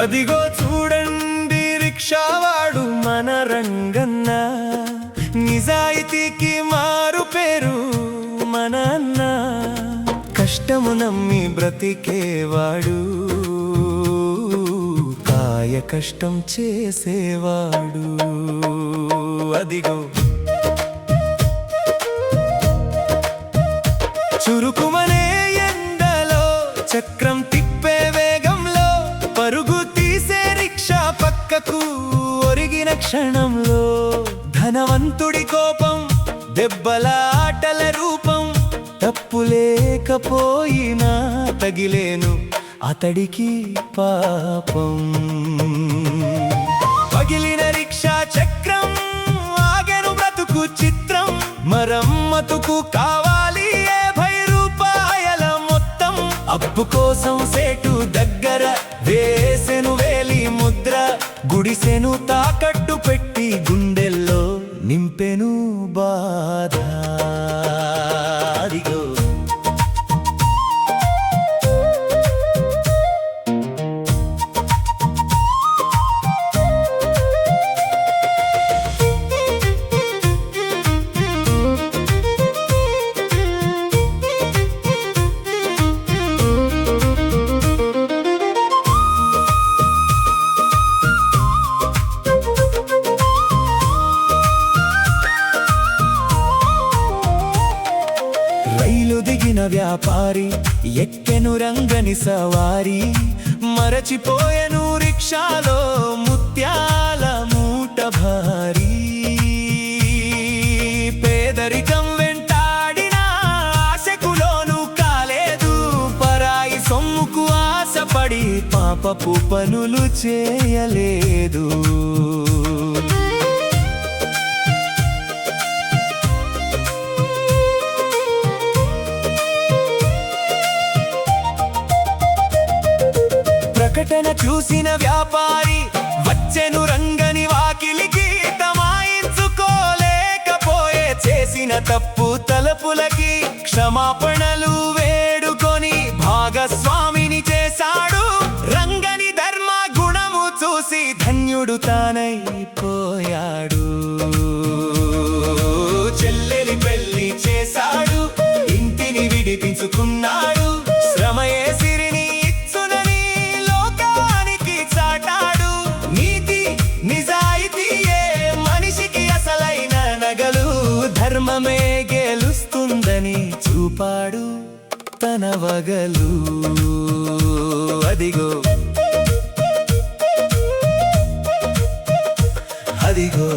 అదిగో చూడండి రిక్షావాడు మన రంగన్న, నిజాయితీకి మారు పేరు మన అన్న. కష్టము నమ్మి బ్రతికేవాడు, కాయ కష్టం చేసేవాడు. అదిగో చురుకుమనే ఎండలో చక్రం తిప్పే వేగంలో పరుగు తీసే రిక్షా పక్కకు ఒరిగిన క్షణంలో ధనవంతుడి కోపం దెబ్బల ఆటల రూపం, తప్పు లేకపోయినా తగిలేను అతడికి పాపం. పగిలిన రిక్షా చక్రం ఆగెను బ్రతుకు చిత్రం, మరమ్మతుకు కావాలి 50 రూపాయల మొత్తం. అప్పు కోసం సేటు దగ్గర వేసెను వేలి ముద్ర, గుడిసెను తాకట్టు పెట్టి గుండెల్లో నింపెను బాధ. అదిగో రైలు దిగిన వ్యాపారి ఎక్కెను రంగని సవారి, మరచిపోయెను రిక్షాలో ముత్యాల మూట భారీ. పేదరికం వెంటాడిన ఆశకు లోను కాలేదు, పరాయి సొమ్ముకు ఆశపడి పాపపు పనులు చేయలేదు. ప్రకటన చూసిన వ్యాపారి వచ్చెను రంగని వాకిలికి, తమాయించుకోలేకపోయే చేసిన తప్పు తలపులకి క్షమాపణలు వేడుకొని భాగస్వామిని చేశాడు. రంగని ధర్మ గుణము చూసి ధన్యుడు తానైపోయాడు. చెల్లెలి పెళ్లి చేశాడు, ఇంటిని విడిపించుకున్నాడు. శ్రమయే సిరిని ఇచ్చునని లోకానికి చాటాడు. నీతి నిజాయితీయే మనిషికి అసలైన నగలు, ధర్మమే గెలుస్తుందని చూపాడు తన వగలు. అదిగో అదిగో